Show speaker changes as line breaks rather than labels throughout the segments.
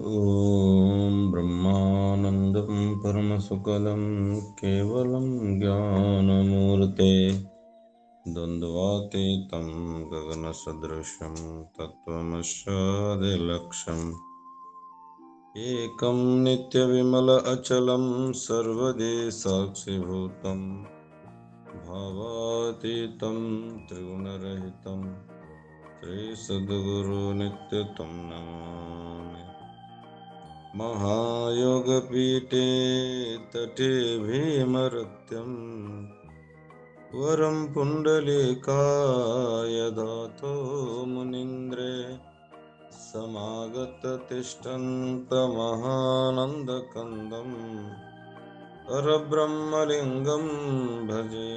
ॐ ब्रह्मानन्दं परमसुखदं केवलं ज्ञानमूर्ते द्वन्द्वातीतं गगनसदृशं तत्त्वमस्यादिलक्ष्यम् एकं नित्यविमल अचलं सर्वदि साक्षिभूतं भावातीतं त्रिगुणरहितं श्रीसद्गुरुनित्यतं नमामि। महायोगपीठे तटे भीमरत्यं वरं पुण्डलीकाय दातो मुनीन्द्रे समागततिष्ठन्तमहानन्दकन्दं परब्रह्मलिङ्गं भजे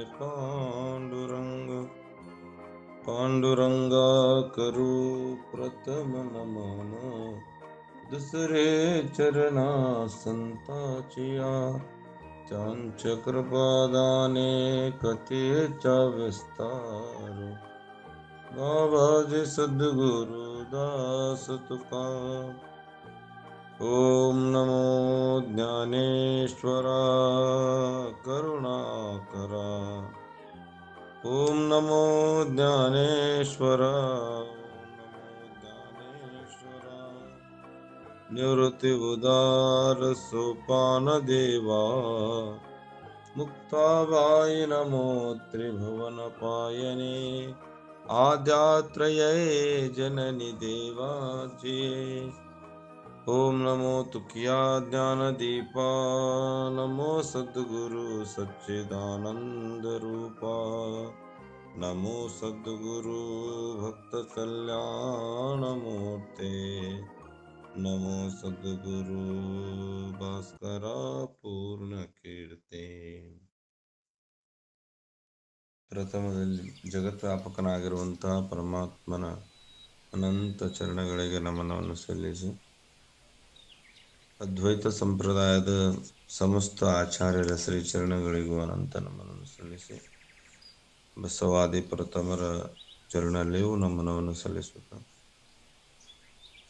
पाण्डुरङ्गाकरु प्रथमनमन दुसरे चरणा संताचिया चांच कृपादाने कथेचा विस्तार बाबाजी सद्गुरु दास तुका। ओम नमो ज्ञानेश्वरा करुणाकरा। ओम नमो ज्ञानेश्वरा। निवृत्ति उदार सोपान देवा मुक्ताबाई नमो त्रिभुवन पायने आद्यात्रये जननी देवाजी। ओम नमो तुकिया ज्ञान दीपा नमो सद्गुरु सच्चिदानंद रूपा नमो सद्गुरु भक्त कल्याण मूर्ते नमो सद्गुरु भास्करा पूर्ण कीर्ते। ಪ್ರಥಮದಲ್ಲಿ ಜಗತ್ವ್ಯಾಪಕನಾಗಿರುವಂತಹ ಪರಮಾತ್ಮನ ಅನಂತ ಚರಣಗಳಿಗೆ ನಮನವನ್ನು ಸಲ್ಲಿಸಿ ಅದ್ವೈತ ಸಂಪ್ರದಾಯದ ಸಮಸ್ತ ಆಚಾರ್ಯರ ಶ್ರೀಚರಣಗಳಿಗೂ ಅನಂತ ನಮನವನ್ನು ಸಲ್ಲಿಸಿ ಬಸವಾದಿ ಪ್ರಥಮರ ಚರಣಲ್ಲಿಯೂ ನಮನವನ್ನು ಸಲ್ಲಿಸುತ್ತ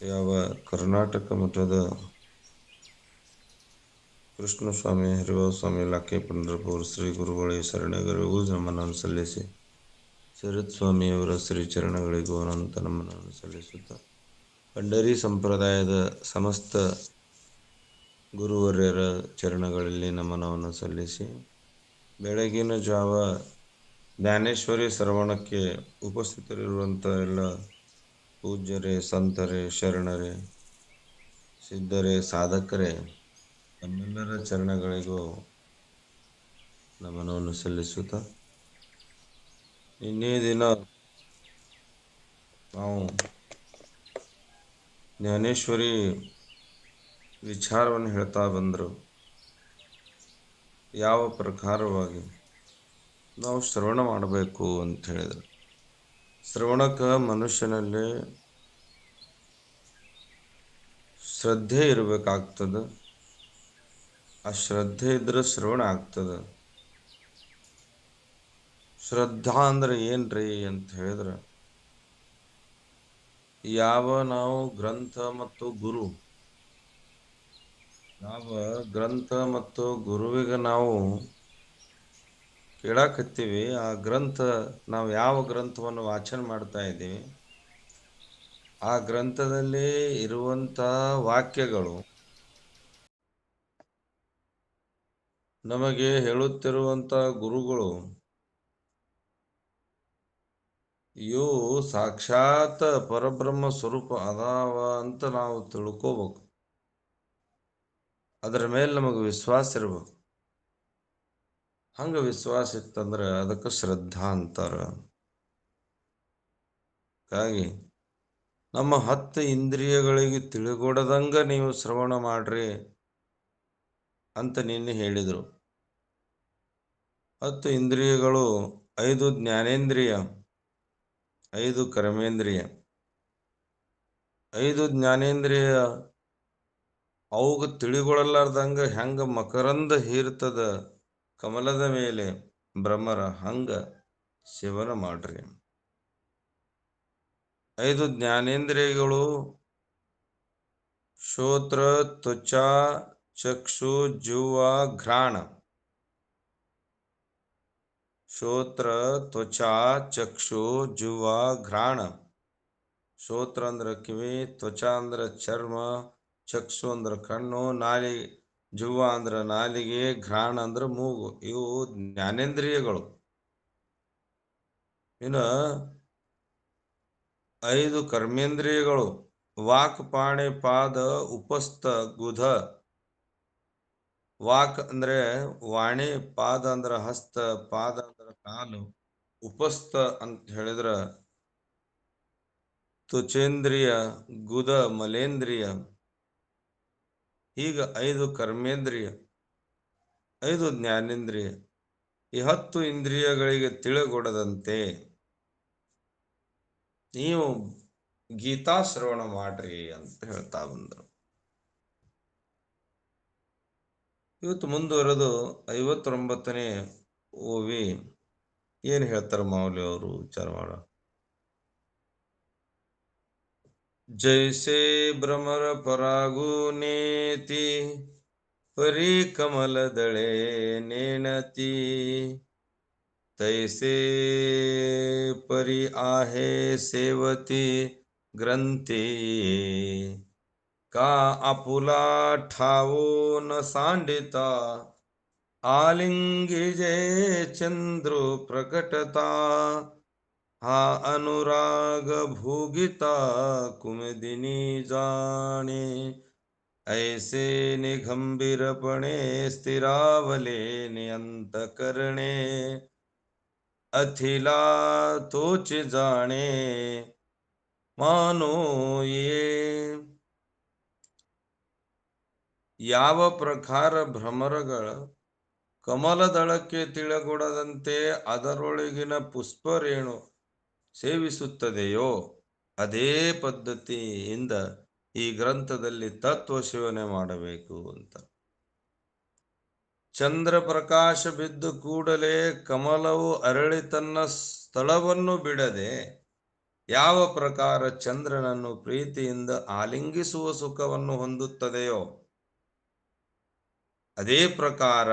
ಯಾವ ಕರ್ನಾಟಕ ಮಠದ ಕೃಷ್ಣಸ್ವಾಮಿ ಹಿರಿಯಸ್ವಾಮಿ ಇಲಾಖೆ ಪಂಡರಪುರ ಶ್ರೀ ಗುರುಗಳಿಗೆ ಶರಣಗಳಿಗೂ ನಮನವನ್ನು ಸಲ್ಲಿಸಿ ಶರತ್ ಸ್ವಾಮಿಯವರ ಶ್ರೀಚರಣಗಳಿಗೂ ಅನಂತ ನಮನವನ್ನು ಸಲ್ಲಿಸುತ್ತ ಪಂಡರಿ ಸಂಪ್ರದಾಯದ ಸಮಸ್ತ ಗುರುವರ್ಯರ ಚರಣಗಳಲ್ಲಿ ನಮನವನ್ನು ಸಲ್ಲಿಸಿ ಬೆಳಗಿನ ಜಾವ ಜ್ಞಾನೇಶ್ವರಿ ಶ್ರವಣಕ್ಕೆ ಉಪಸ್ಥಿತರಿರುವಂಥ ಎಲ್ಲ ಪೂಜ್ಯರೇ ಸಂತರೇ ಶರಣರೇ ಸಿದ್ಧರೇ ಸಾಧಕರೇ ನಮ್ಮೆಲ್ಲರ ಚರಣಗಳಿಗೂ ನಮನವನ್ನು ಸಲ್ಲಿಸುತ್ತ ನಿನ್ನೆ ದಿನ ನಾವು ಜ್ಞಾನೇಶ್ವರಿ ವಿಚಾರವನ್ನು ಹೇಳ್ತಾ ಬಂದರು. ಯಾವ ಪ್ರಕಾರವಾಗಿ ನಾವು ಶ್ರವಣ ಮಾಡಬೇಕು ಅಂತ ಹೇಳಿದರು. ಶ್ರವಣಕ್ಕೆ ಮನುಷ್ಯನಲ್ಲಿ ಶ್ರದ್ಧೆ ಇರಬೇಕಾಗ್ತದೆ. ಆ ಶ್ರದ್ಧೆ ಇದ್ರೆ ಶ್ರವಣ ಆಗ್ತದೆ. ಶ್ರದ್ಧಾ ಅಂದ್ರೆ ಏನ್ರಿ ಅಂತ ಹೇಳಿದ್ರೆ, ಯಾವ ನಾವು ಗ್ರಂಥ ಮತ್ತು ಗುರು, ಯಾವ ಗ್ರಂಥ ಮತ್ತು ಗುರುವಿಗೆ ನಾವು ಕೇಳಾಕತ್ತೀವಿ, ಆ ಗ್ರಂಥ ನಾವು ಯಾವ ಗ್ರಂಥವನ್ನು ವಾಚನ ಮಾಡ್ತಾ ಇದ್ದೀವಿ, ಆ ಗ್ರಂಥದಲ್ಲಿ ಇರುವಂಥ ವಾಕ್ಯಗಳು ನಮಗೆ ಹೇಳುತ್ತಿರುವಂಥ ಗುರುಗಳು ಇವು ಸಾಕ್ಷಾತ್ ಪರಬ್ರಹ್ಮ ಸ್ವರೂಪ ಅದಾವ ಅಂತ ನಾವು ತಿಳ್ಕೋಬೇಕು. ಅದರ ಮೇಲೆ ನಮಗೆ ವಿಶ್ವಾಸ ಇರ್ಬೇಕು. ಹಂಗೆ ವಿಶ್ವಾಸ ಇತ್ತಂದ್ರೆ ಅದಕ್ಕೆ ಶ್ರದ್ಧಾ ಅಂತಾರ. ಹಾಗಾಗಿ ನಮ್ಮ 10 ಇಂದ್ರಿಯಗಳಿಗೆ ತಿಳಿಗೊಡದಂಗ ನೀವು ಶ್ರವಣ ಮಾಡ್ರಿ ಅಂತ ನಿನ್ನೆ ಹೇಳಿದರು. 10 ಇಂದ್ರಿಯಗಳು 5 ಜ್ಞಾನೇಂದ್ರಿಯ, 5 ಕರ್ಮೇಂದ್ರಿಯ. 5 ಜ್ಞಾನೇಂದ್ರಿಯ ಅವಾಗ ತಿಳಿಗೊಳ್ಳಲಾರ್ದಂಗ ಹೆಂಗ ಮಕರಂದ ಹೀರ್ತದ ಕಮಲದ ಮೇಲೆ ಭ್ರಮರ, ಹಂಗ ಸೇವನ ಮಾಡ್ರಿ. 5 ಜ್ಞಾನೇಂದ್ರಿಯಗಳು ಶ್ರೋತ್ರ ತ್ವಚಾ ಚಕ್ಷು ಜುವ ಘ್ರಾಣ. ಶ್ರೋತ್ರ ತ್ವಚಾ ಚಕ್ಷು ಜುವ ಘ್ರಾಣ. ಶ್ರೋತ್ರ ಅಂದ್ರ ಕಿವಿ, ತ್ವಚಾ ಅಂದ್ರ ಚರ್ಮ, ಚಕ್ಷು ಅಂದ್ರ ಕಣ್ಣು, ಜುವ ಅಂದ್ರ ನಾಲಿಗೆ, ಘ್ರಾಣ ಅಂದ್ರ ಮೂಗು. ಇವು ಜ್ಞಾನೇಂದ್ರಿಯಗಳು. ಇನ್ನು 5 ಕರ್ಮೇಂದ್ರಿಯಗಳು. ವಾಕ್ ಪಾಣಿ ಪಾದ ಉಪಸ್ಥ ಗುಧ. ವಾಕ್ ಅಂದ್ರೆ ವಾಣಿ, ಪಾದ ಅಂದ್ರ ಹಸ್ತ, ಪಾದ ಅಂದ್ರ ಕಾಲು, ಉಪಸ್ಥ ಅಂತ ಹೇಳಿದ್ರ ತ್ವಚೇಂದ್ರಿಯ, ಗುದ ಮಲೇಂದ್ರಿಯ. ಈಗ 5 ಕರ್ಮೇಂದ್ರಿಯ, 5 ಜ್ಞಾನೇಂದ್ರಿಯ. ಈ 10 ಇಂದ್ರಿಯಗಳಿಗೆ ತಿಳಿಗೊಡದಂತೆ ನೀವು ಗೀತಾ ಶ್ರವಣ ಮಾಡ್ರಿ ಅಂತ ಹೇಳ್ತಾ ಬಂದರು. ಇವತ್ತು ಮುಂದುವರೆದು 59ನೇ ಓವಿ ಏನ್ ಹೇಳ್ತಾರ ಮಾವಲಿ ಅವರು ವಿಚಾರ ಮಾಡ. ಜೈಸೆ ಭ್ರಮರ ಪರಾಗು ನೇತಿ ಪರಿ ಕಮಲ ದಳೆ ನೇಣತಿ ತೈಸೆ ಪರಿ आहे सेवती ग्रंथी का आपुला ठावो न सांडिता आलिंगी जय चंद्र प्रकटता हा अनुराग भूगिता कुमदिनी जाने ऐसे निगंभीरपणे स्थिरावले नियंत करणे अथिला तोच जाणे मानो ये. ಯಾವ ಪ್ರಕಾರ ಭ್ರಮರಗಳ ಕಮಲದಳಕ್ಕೆ ತಿಳಗೊಡದಂತೆ ಅದರೊಳಗಿನ ಪುಷ್ಪರೇಣು ಸೇವಿಸುತ್ತದೆಯೋ ಅದೇ ಪದ್ಧತಿಯಿಂದ ಈ ಗ್ರಂಥದಲ್ಲಿ ತತ್ವ ಸೇವನೆ ಮಾಡಬೇಕು ಅಂತ. ಚಂದ್ರ ಪ್ರಕಾಶ ಬಿದ್ದು ಕೂಡಲೇ ಕಮಲವು ಅರಳಿ ತನ್ನ ಸ್ಥಳವನ್ನು ಬಿಡದೆ ಯಾವ ಪ್ರಕಾರ ಚಂದ್ರನನ್ನು ಪ್ರೀತಿಯಿಂದ ಆಲಿಂಗಿಸುವ ಸುಖವನ್ನು ಹೊಂದುತ್ತದೆಯೋ ಅದೇ ಪ್ರಕಾರ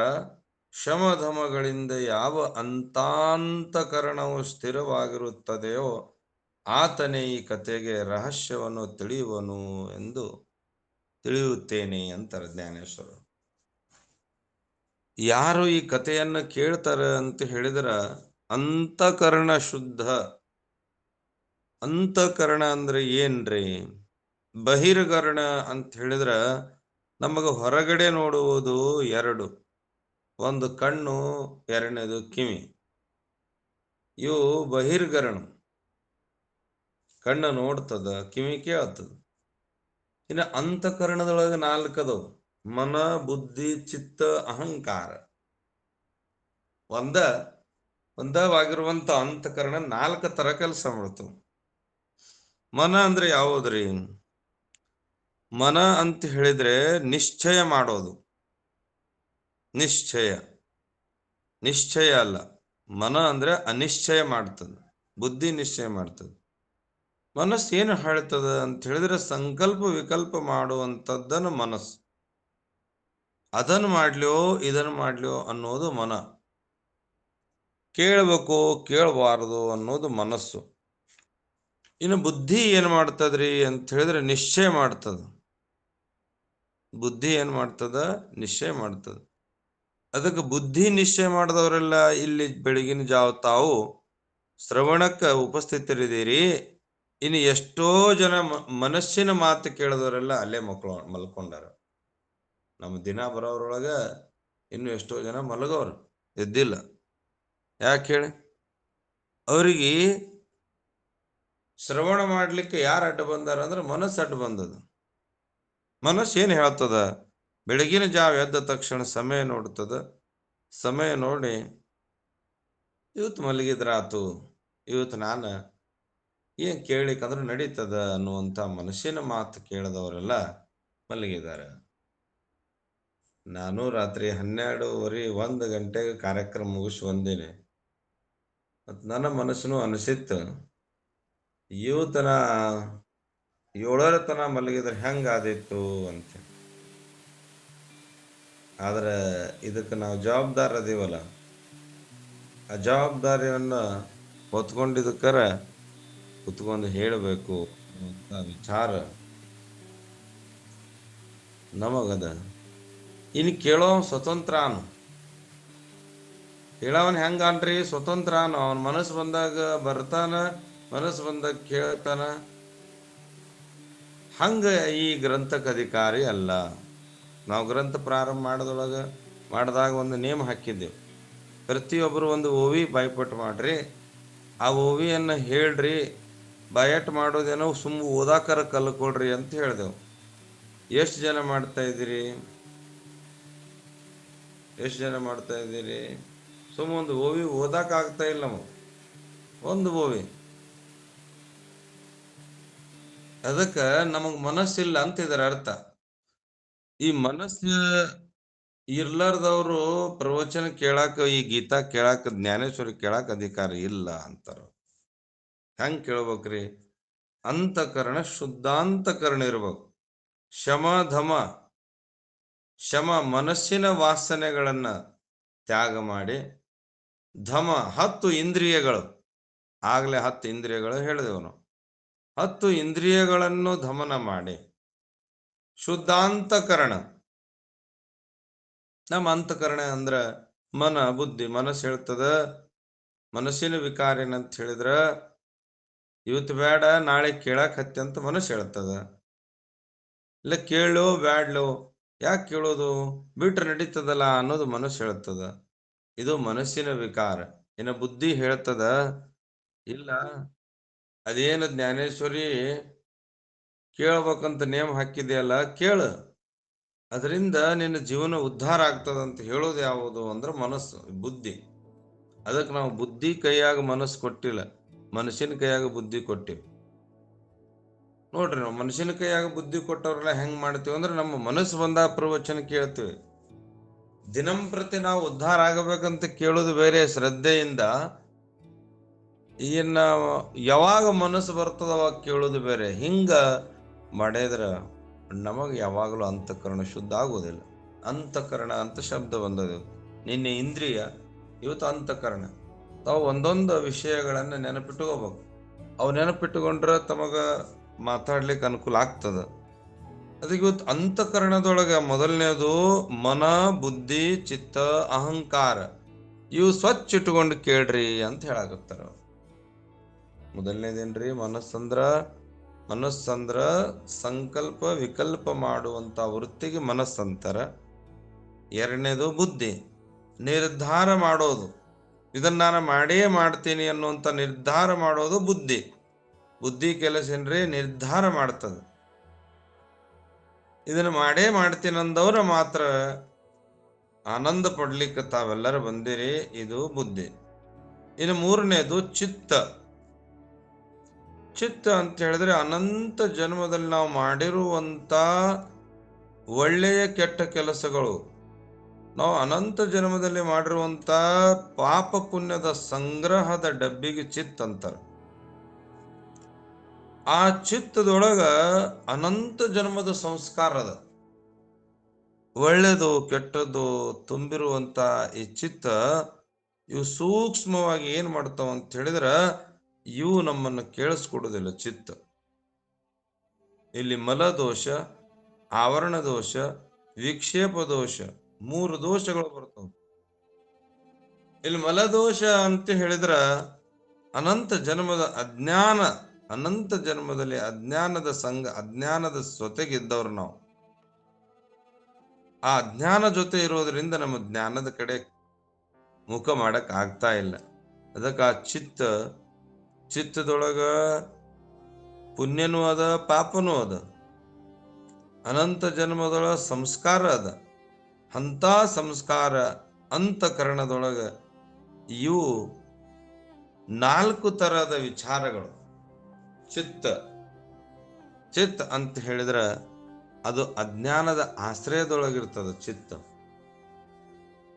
ಶಮಧಮಗಳಿಂದ ಯಾವ ಅಂತಾಂತಕರಣವು ಸ್ಥಿರವಾಗಿರುತ್ತದೆಯೋ ಆತನೇ ಈ ಕಥೆಗೆ ರಹಸ್ಯವನ್ನು ತಿಳಿಯುವನು ಎಂದು ತಿಳಿಯುತ್ತೇನೆ ಅಂತಾರೆ ಜ್ಞಾನೇಶ್ವರರು. ಯಾರು ಈ ಕಥೆಯನ್ನ ಕೇಳ್ತಾರೆ ಅಂತ ಹೇಳಿದ್ರ ಅಂತಃಕರಣ ಶುದ್ಧ. ಅಂತಃಕರಣ ಅಂದ್ರೆ ಏನ್ರಿ? ಬಹಿರ್ಗರಣ ಅಂತ ಹೇಳಿದ್ರ ನಮಗ ಹೊರಗಡೆ ನೋಡುವುದು 2, ಒಂದು ಕಣ್ಣು, ಎರಡನೇದು ಕಿವಿ. ಇವು ಬಹಿರ್ಗರಣ. ಕಣ್ಣು ನೋಡ್ತದ, ಕಿವಿ ಕೇಳ್ತದ. ಇನ್ನ ಅಂತಃಕರಣದೊಳಗೆ 4 ಅದಾವ: ಮನ, ಬುದ್ಧಿ, ಚಿತ್ತ, ಅಹಂಕಾರ. ಒಂದವಾಗಿರುವಂತ ಅಂತಃಕರಣ 4 ತರ ಕೆಲಸ ಮಾಡ್ತವ. ಮನ ಅಂದ್ರೆ ಯಾವುದ್ರಿ? ಮನ ಅಂತ ಹೇಳಿದ್ರೆ ನಿಶ್ಚಯ ಮಾಡೋದು. ನಿಶ್ಚಯ ಅಲ್ಲ. ಮನ ಅಂದ್ರೆ ಅನಿಶ್ಚಯ ಮಾಡ್ತದ, ಬುದ್ಧಿ ನಿಶ್ಚಯ ಮಾಡ್ತದ. ಮನಸ್ಸು ಏನು ಹೇಳ್ತದ ಅಂತ ಹೇಳಿದ್ರೆ ಸಂಕಲ್ಪ ವಿಕಲ್ಪ ಮಾಡುವಂಥದ್ದನ್ನು ಮನಸ್ಸು. ಅದನ್ನು ಮಾಡ್ಲಿಯೋ ಇದನ್ನು ಮಾಡ್ಲಿಯೋ ಅನ್ನೋದು ಮನ. ಕೇಳಬೇಕು ಕೇಳಬಾರದು ಅನ್ನೋದು ಮನಸ್ಸು. ಇನ್ನು ಬುದ್ಧಿ ಏನ್ ಮಾಡ್ತದ್ರಿ ಅಂತ ಹೇಳಿದ್ರೆ ನಿಶ್ಚಯ ಮಾಡ್ತದ. ಬುದ್ಧಿ ಏನ್ ಮಾಡ್ತದ? ನಿಶ್ಚಯ ಮಾಡ್ತದ. ಅದಕ್ಕೆ ಬುದ್ಧಿ ನಿಶ್ಚಯ ಮಾಡಿದವರೆಲ್ಲ ಇಲ್ಲಿ ಬೆಳಗಿನ ಜಾವ ತಾವು ಶ್ರವಣಕ್ಕೆ ಉಪಸ್ಥಿತರಿದ್ದೀರಿ. ಇನ್ನು ಎಷ್ಟೋ ಜನ ಮನಸ್ಸಿನ ಮಾತು ಕೇಳಿದವರೆಲ್ಲ ಅಲ್ಲೇ ಮಲ್ಕೊಂಡಾರ. ನಮ್ಮ ದಿನ ಬರೋರೊಳಗ ಇನ್ನು ಎಷ್ಟೋ ಜನ ಮಲಗೋರು, ಎದ್ದಿಲ್ಲ. ಯಾಕೆ ಹೇಳಿ? ಅವರಿಗೆ ಶ್ರವಣ ಮಾಡ್ಲಿಕ್ಕೆ ಯಾರು ಅಡ್ಡ ಬಂದಾರ ಅಂದ್ರೆ ಮನಸ್ಸು ಅಡ್ಡ ಬಂದದ. ಮನಸ್ಸು ಏನ್ ಹೇಳ್ತದ? ಬೆಳಗಿನ ಜಾವ ಎದ್ದ ತಕ್ಷಣ ಸಮಯ ನೋಡ್ತದ. ಸಮಯ ನೋಡಿ ಇವತ್ತು ಮಲಗಿದ್ರಾತು, ಇವತ್ತು ನಾನು ಏನ್ ಕೇಳಲಿಕ್ಕಂದ್ರೆ ನಡೀತದ ಅನ್ನುವಂಥ ಮನಸ್ಸಿನ ಮಾತು ಕೇಳಿದವರೆಲ್ಲ ಮಲಗಿದ್ದಾರೆ. ನಾನು ರಾತ್ರಿ 12:30, 1 ಗಂಟೆಗೆ ಕಾರ್ಯಕ್ರಮ ಮುಗಿಸಿ ಬಂದೇನೆ. ಮತ್ತು ನನ್ನ ಮನಸ್ಸನ್ನು ಅನಿಸಿತ್ತು, ಇವತ್ತನ ಏಳರ ತನ ಮಲಗಿದ್ರೆ ಹೆಂಗಾದಿತ್ತು ಅಂತ. ಆದ್ರೆ ಇದಕ್ಕೆ ನಾವು ಜವಾಬ್ದಾರ ಅದೀವಲ್ಲ, ಆ ಜವಾಬ್ದಾರಿಯನ್ನ ಹೊತ್ಕೊಂಡಿದ್ದಕ್ಕರ ಕುತ್ಕೊಂಡು ಹೇಳಬೇಕು ಅಂತ ವಿಚಾರ ನಮಗದ. ಇನ್ನು ಕೇಳೋ ಸ್ವತಂತ್ರನು, ಕೇಳವನ್ ಹೆಂಗನ್ರಿ? ಸ್ವತಂತ್ರನು. ಅವನ ಮನಸ್ಸು ಬಂದಾಗ ಬರ್ತಾನ, ಮನಸ್ಸು ಬಂದಾಗ ಕೇಳ್ತಾನ. ಹಂಗ ಈ ಗ್ರಂಥಕ್ಕೆ ಅಧಿಕಾರಿ ಅಲ್ಲ. ನಾವು ಗ್ರಂಥ ಪ್ರಾರಂಭ ಮಾಡಿದಾಗ ಒಂದು ನೇಮ ಹಾಕಿದ್ದೆವು. ಪ್ರತಿಯೊಬ್ಬರು ಒಂದು ಓವಿ ಬಾಯ್ಪಟ್ಟು ಮಾಡ್ರಿ, ಆ ಓವಿಯನ್ನು ಹೇಳ್ರಿ, ಬಾಯಟ್ ಮಾಡೋದೇನೋ ಸುಮ್ಮ ಓದಾಕರ ಕಲ್ಕೊಳ್ರಿ ಅಂತ ಹೇಳ್ದೆವು. ಎಷ್ಟು ಜನ ಮಾಡ್ತಾ ಇದ್ದೀರಿ? ಎಷ್ಟು ಜನ ಮಾಡ್ತಾ ಇದ್ದೀರಿ? ಸುಮ್ಮ ಒಂದು ಓವಿ ಓದಾಕ ಆಗ್ತಾ ಇಲ್ಲ ನಮಗೆ, ಒಂದು ಓವಿ. ಅದಕ್ಕೆ ನಮಗ್ ಮನಸ್ಸಿಲ್ಲ ಅಂತ ಇದರ ಅರ್ಥ. ಈ ಮನಸ್ಸು ಇರ್ಲಾರ್ದವ್ರು ಪ್ರವಚನ ಕೇಳಾಕ, ಈ ಗೀತಾ ಕೇಳಾಕ, ಜ್ಞಾನೇಶ್ವರಿ ಕೇಳಾಕ ಅಧಿಕಾರ ಇಲ್ಲ ಅಂತಾರ. ಹೆಂಗ್ ಕೇಳ್ಬೇಕ್ರಿ? ಅಂತಃಕರಣ ಶುದ್ಧಾಂತಕರಣ ಇರ್ಬೇಕು. ಶಮ ಧಮ, ಶಮ ಮನಸ್ಸಿನ ವಾಸನೆಗಳನ್ನ ತ್ಯಾಗ ಮಾಡಿ, ಧಮ 10 ಇಂದ್ರಿಯಗಳು, ಆಗ್ಲೇ 10 ಇಂದ್ರಿಯಗಳು ಹೇಳಿದೆವು ನಾವು. 10 ಇಂದ್ರಿಯಗಳನ್ನು ದಮನ ಮಾಡಿ ಶುದ್ಧಾಂತಕರಣ. ನಮ್ಮ ಅಂತಃಕರಣ ಅಂದ್ರ ಮನ ಬುದ್ಧಿ. ಮನಸ್ಸು ಹೇಳ್ತದ, ಮನಸ್ಸಿನ ವಿಕಾರ ಏನಂತ ಹೇಳಿದ್ರ ಇವತ್ತು ಬೇಡ ನಾಳೆ ಕೇಳಕ್ ಹತ್ತಿ ಅಂತ ಮನಸ್ಸು ಹೇಳ್ತದ. ಇಲ್ಲ ಕೇಳೋ ಬ್ಯಾಡ್ಲೋ, ಯಾಕೆ ಕೇಳೋದು, ಬಿಟ್ರೆ ನಡೀತದಲ್ಲ ಅನ್ನೋದು ಮನಸ್ಸು ಹೇಳ್ತದ. ಇದು ಮನಸ್ಸಿನ ವಿಕಾರ. ಇನ್ನು ಬುದ್ಧಿ ಹೇಳ್ತದ, ಇಲ್ಲ ಅದೇನು ಜ್ಞಾನೇಶ್ವರಿ ಕೇಳ್ಬೇಕಂತ ನೇಮ ಹಾಕಿದೆಯಲ್ಲ, ಕೇಳು, ಅದರಿಂದ ನಿನ್ನ ಜೀವನ ಉದ್ಧಾರ ಆಗ್ತದಂತ ಹೇಳೋದು ಯಾವುದು ಅಂದ್ರೆ ಮನಸ್ಸು, ಬುದ್ಧಿ. ಅದಕ್ಕೆ ನಾವು ಬುದ್ಧಿ ಕೈಯಾಗ ಮನಸ್ಸು ಕೊಟ್ಟಿಲ್ಲ, ಮನುಷ್ಯನ ಕೈಯಾಗ ಬುದ್ಧಿ ಕೊಟ್ಟಿವಿ. ನೋಡ್ರಿ, ನಾವು ಮನುಷ್ಯನ ಕೈಯಾಗ ಬುದ್ಧಿ ಕೊಟ್ಟವ್ರೆಲ್ಲ ಹೆಂಗ್ ಮಾಡ್ತೀವಿ ಅಂದ್ರೆ ನಮ್ಮ ಮನಸ್ಸು ಬಂದ ಪ್ರವಚನ ಕೇಳ್ತೀವಿ. ದಿನಂಪ್ರತಿ ನಾವು ಉದ್ಧಾರ ಆಗಬೇಕಂತ ಕೇಳೋದು ಬೇರೆ ಶ್ರದ್ಧೆಯಿಂದ, ಇನ್ನ ಯಾವಾಗ ಮನಸ್ಸು ಬರ್ತದ ಅವಾಗ ಕೇಳೋದು ಬೇರೆ. ಹಿಂಗ ಮಾಡಿದ್ರ ನಮಗೆ ಯಾವಾಗಲೂ ಅಂತಃಕರಣ ಶುದ್ಧ ಆಗೋದಿಲ್ಲ. ಅಂತಃಕರಣ ಅಂತ ಶಬ್ದ ಬಂದದು. ನಿನ್ನೆ ಇಂದ್ರಿಯ, ಇವತ್ತು ಅಂತಃಕರಣ. ತಾವು ಒಂದೊಂದು ವಿಷಯಗಳನ್ನ ನೆನಪಿಟ್ಕೋಬೇಕು. ಅವು ನೆನಪಿಟ್ಟುಕೊಂಡ್ರೆ ತಮಗ ಮಾತಾಡ್ಲಿಕ್ಕೆ ಅನುಕೂಲ ಆಗ್ತದ. ಅದಕ್ಕೆ ಇವತ್ತು ಅಂತಃಕರಣದೊಳಗ ಮೊದಲನೇದು ಮನ, ಬುದ್ಧಿ, ಚಿತ್ತ, ಅಹಂಕಾರ, ಇವು ಸ್ವಚ್ಛ ಇಟ್ಟುಕೊಂಡು ಕೇಳ್ರಿ ಅಂತ ಹೇಳಾಕತ್ತಾರ. ಮೊದಲನೇದೇನ್ರಿ? ಮನಸ್ಸಂದ್ರ ಸಂಕಲ್ಪ ವಿಕಲ್ಪ ಮಾಡುವಂತ ವೃತ್ತಿಗೆ ಮನಸ್ಸಂತಾರ. ಎರಡನೇದು ಬುದ್ಧಿ, ನಿರ್ಧಾರ ಮಾಡೋದು. ಇದನ್ನ ನಾನು ಮಾಡೇ ಮಾಡ್ತೀನಿ ಅನ್ನುವಂತ ನಿರ್ಧಾರ ಮಾಡೋದು ಬುದ್ಧಿ. ಬುದ್ಧಿ ಕೆಲಸ ಏನ್ರಿ? ನಿರ್ಧಾರ ಮಾಡ್ತದ. ಇದನ್ನ ಮಾಡೇ ಮಾಡ್ತೀನಿ ಅಂದವ್ರ ಮಾತ್ರ ಆನಂದ ಪಡ್ಲಿಕ್ಕೆ ತಾವೆಲ್ಲರೂ ಬಂದಿರಿ. ಇದು ಬುದ್ಧಿ. ಇನ್ನು ಮೂರನೇದು ಚಿತ್ತ. ಚಿತ್ತ ಅಂತ ಹೇಳಿದ್ರೆ ಅನಂತ ಜನ್ಮದಲ್ಲಿ ನಾವು ಮಾಡಿರುವಂತ ಒಳ್ಳೆಯ ಕೆಟ್ಟ ಕೆಲಸಗಳು, ನಾವು ಅನಂತ ಜನ್ಮದಲ್ಲಿ ಮಾಡಿರುವಂತ ಪಾಪ ಪುಣ್ಯದ ಸಂಗ್ರಹದ ಡಬ್ಬಿಗೆ ಚಿತ್ತ ಅಂತಾರೆ. ಆ ಚಿತ್ತದೊಳಗ ಅನಂತ ಜನ್ಮದ ಸಂಸ್ಕಾರ ಅದ, ಒಳ್ಳೆದು ಕೆಟ್ಟದ್ದು ತುಂಬಿರುವಂತ ಈ ಚಿತ್ತ. ಇವು ಸೂಕ್ಷ್ಮವಾಗಿ ಏನ್ ಮಾಡ್ತಾವ ಅಂತ ಹೇಳಿದ್ರ, ಇವು ನಮ್ಮನ್ನು ಕೇಳಿಸ್ಕೊಡುದಿಲ್ಲ. ಚಿತ್ತ ಇಲ್ಲಿ ಮಲದೋಷ, ಆವರಣ ದೋಷ, ವಿಕ್ಷೇಪ ದೋಷ, 3 ದೋಷಗಳು ಬರ್ತವೆ. ಇಲ್ಲಿ ಮಲದೋಷ ಅಂತ ಹೇಳಿದ್ರ ಅನಂತ ಜನ್ಮದ ಅಜ್ಞಾನ, ಅನಂತ ಜನ್ಮದಲ್ಲಿ ಅಜ್ಞಾನದ ಸಂಘ, ಅಜ್ಞಾನದ ಜೊತೆಗಿದ್ದವ್ರು ನಾವು. ಆ ಅಜ್ಞಾನ ಜೊತೆ ಇರೋದ್ರಿಂದ ನಮ್ಮ ಜ್ಞಾನದ ಕಡೆ ಮುಖ ಮಾಡಕ್ ಆಗ್ತಾ ಇಲ್ಲ. ಅದಕ್ಕೆ ಆ ಚಿತ್ತದೊಳಗ ಪುಣ್ಯನೂ ಅದ, ಪಾಪನೂ ಅದ, ಅನಂತ ಜನ್ಮದೊಳಗ ಸಂಸ್ಕಾರ ಅದ. ಅಂತ ಸಂಸ್ಕಾರ ಅಂತಃಕರಣದೊಳಗ ಇವು 4 ತರಹದ ವಿಚಾರಗಳು. ಚಿತ್ತ ಅಂತ ಹೇಳಿದ್ರ ಅದು ಅಜ್ಞಾನದ ಆಶ್ರಯದೊಳಗಿರ್ತದ.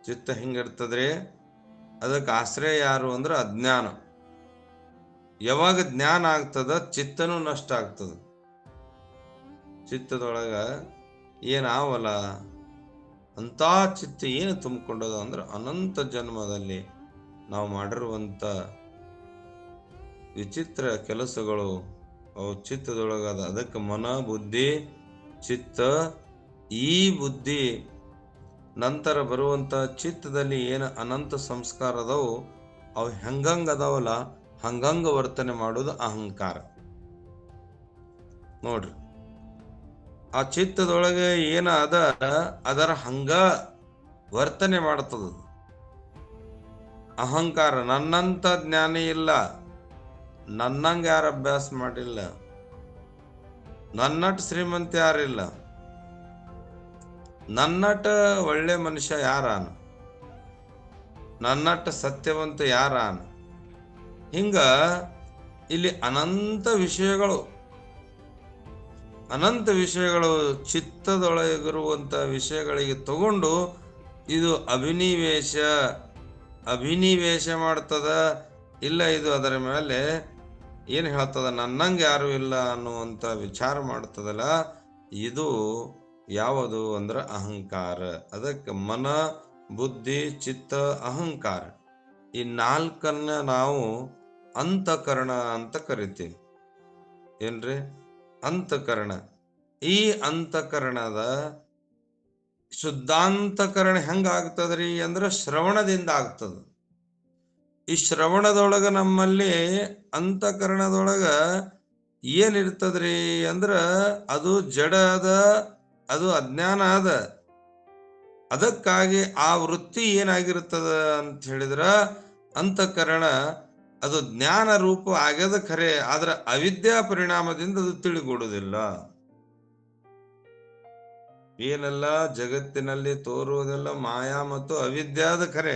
ಚಿತ್ತ ಹಿಂಗಿರ್ತದ್ರಿ, ಅದಕ್ಕೆ ಆಶ್ರಯ ಯಾರು ಅಂದ್ರೆ ಅಜ್ಞಾನ. ಯಾವಾಗ ಜ್ಞಾನ ಆಗ್ತದ ಚಿತ್ತನೂ ನಷ್ಟ ಆಗ್ತದ. ಚಿತ್ತದೊಳಗ ಏನಾವಲ್ಲ ಅಂತ ಚಿತ್ತ ಏನು ತುಂಬಿಕೊಂಡದ ಅಂದ್ರೆ ಅನಂತ ಜನ್ಮದಲ್ಲಿ ನಾವು ಮಾಡಿರುವಂತ ವಿಚಿತ್ರ ಕೆಲಸಗಳು ಅವು ಚಿತ್ತದೊಳಗದ. ಅದಕ್ಕೆ ಮನ, ಬುದ್ಧಿ, ಚಿತ್ತ, ಈ ಬುದ್ಧಿ ನಂತರ ಬರುವಂತ ಚಿತ್ತದಲ್ಲಿ ಏನು ಅನಂತ ಸಂಸ್ಕಾರ ಅದಾವು ಅವು ಹೆಂಗಂಗ ಅದಾವಲ್ಲ ಹಂಗಂಗ ವರ್ತನೆ ಮಾಡೋದು ಅಹಂಕಾರ. ನೋಡ್ರಿ, ಆ ಚಿತ್ತದೊಳಗೆ ಏನ ಅದ ಅದರ ಹಂಗ ವರ್ತನೆ ಮಾಡ್ತದ ಅಹಂಕಾರ. ನನ್ನಂತ ಜ್ಞಾನಿ ಇಲ್ಲ, ನನ್ನಂಗ ಯಾರು ಅಭ್ಯಾಸ ಮಾಡಿಲ್ಲ, ನನ್ನಟ್ ಶ್ರೀಮಂತ ಯಾರಿಲ್ಲ, ನನ್ನಟ ಒಳ್ಳೆ ಮನುಷ್ಯ ಯಾರಾನ, ನನ್ನಟ್ಟ ಸತ್ಯವಂತ ಯಾರಾನ. ಹಿಂಗ ಇಲ್ಲಿ ಅನಂತ ವಿಷಯಗಳು ಚಿತ್ತದೊಳಗಿರುವಂತ ವಿಷಯಗಳಿಗೆ ತಗೊಂಡು ಇದು ಅಭಿನಿವೇಶ ಮಾಡ್ತದ. ಇಲ್ಲ, ಇದು ಅದರ ಮೇಲೆ ಏನ್ ಹೇಳ್ತದ, ನನ್ನಂಗೆ ಯಾರು ಇಲ್ಲ ಅನ್ನುವಂತ ವಿಚಾರ ಮಾಡ್ತದಲ್ಲ, ಇದು ಯಾವುದು ಅಂದ್ರ ಅಹಂಕಾರ. ಅದಕ್ಕೆ ಮನ, ಬುದ್ಧಿ, ಚಿತ್ತ, ಅಹಂಕಾರ ಈ ನಾಲ್ಕನ್ನ ನಾವು ಅಂತಃಕರಣ ಅಂತ ಕರಿತೀವಿ. ಏನ್ರಿ ಅಂತಃಕರಣ? ಈ ಅಂತಃಕರಣದ ಶುದ್ಧಾಂತಕರಣ ಹೆಂಗ ಆಗ್ತದ್ರಿ ಅಂದ್ರ ಶ್ರವಣದಿಂದ ಆಗ್ತದ. ಈ ಶ್ರವಣದೊಳಗ ನಮ್ಮಲ್ಲಿ ಅಂತಃಕರಣದೊಳಗ ಏನಿರ್ತದ್ರಿ ಅಂದ್ರ ಅದು ಜಡ ಅದ, ಅದು ಅಜ್ಞಾನ ಅದ. ಅದಕ್ಕಾಗಿ ಆ ವೃತ್ತಿ ಏನಾಗಿರ್ತದ ಅಂತ ಹೇಳಿದ್ರ ಅಂತಃಕರಣ ಅದು ಜ್ಞಾನ ರೂಪ ಆಗ್ಯದ ಖರೆ, ಆದ್ರ ಅವಿದ್ಯಾ ಪರಿಣಾಮದಿಂದ ಅದು ತಿಳಿಗೊಡುವುದಿಲ್ಲ. ಏನೆಲ್ಲ ಜಗತ್ತಿನಲ್ಲಿ ತೋರುವುದೆಲ್ಲ ಮಾಯಾ ಮತ್ತು ಅವಿದ್ಯಾದ ಖರೆ,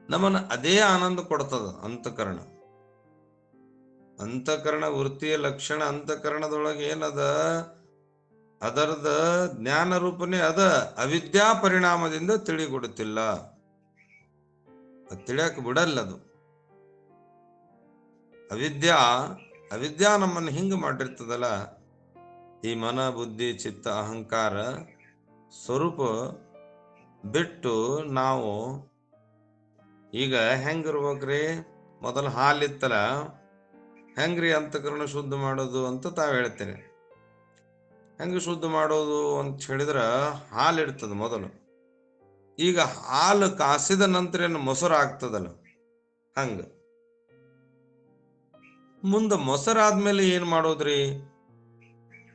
ನಮ್ಮನ್ನ ಅದೇ ಆನಂದ ಕೊಡ್ತದ ಅಂತಃಕರಣ. ಅಂತಃಕರಣ ವೃತ್ತಿಯ ಲಕ್ಷಣ. ಅಂತಃಕರಣದೊಳಗೆ ಏನದ, ಅದರದ ಜ್ಞಾನ ರೂಪನೇ ಅದ, ಅವಿದ್ಯಾ ಪರಿಣಾಮದಿಂದ ತಿಳಿಗೊಡುತ್ತಿಲ್ಲ, ತಿಳಿಯಕ್ ಬಿಡಲ್ಲ. ಅದು ಅವಿದ್ಯಾ ನಮ್ಮನ್ನು ಹಿಂಗ ಮಾಡಿರ್ತದಲ್ಲ. ಈ ಮನ, ಬುದ್ಧಿ, ಚಿತ್ತ, ಅಹಂಕಾರ ಸ್ವರೂಪ ಬಿಟ್ಟು ನಾವು ಈಗ ಹೆಂಗಿರ್ಬೇಕ್ರಿ? ಮೊದಲು ಹಾಲಿತ್ತಲ್ಲ, ಹೆಂಗ್ರಿ ಅಂತಃಕರಣ ಶುದ್ಧ ಮಾಡೋದು ಅಂತ ತಾವ್ ಹೇಳ್ತೇನೆ. ಹೆಂಗ ಶುದ್ಧ ಮಾಡೋದು ಅಂತ ಹೇಳಿದ್ರ, ಹಾಲು ಇರ್ತದ ಮೊದಲು. ಈಗ ಹಾಲು ಕಾಸಿದ ನಂತರ ಏನು ಮೊಸರು ಆಗ್ತದಲ್ಲ, ಹಂಗ ಮುಂದ ಮೊಸರಾದ್ಮೇಲೆ ಏನ್ ಮಾಡೋದ್ರಿ?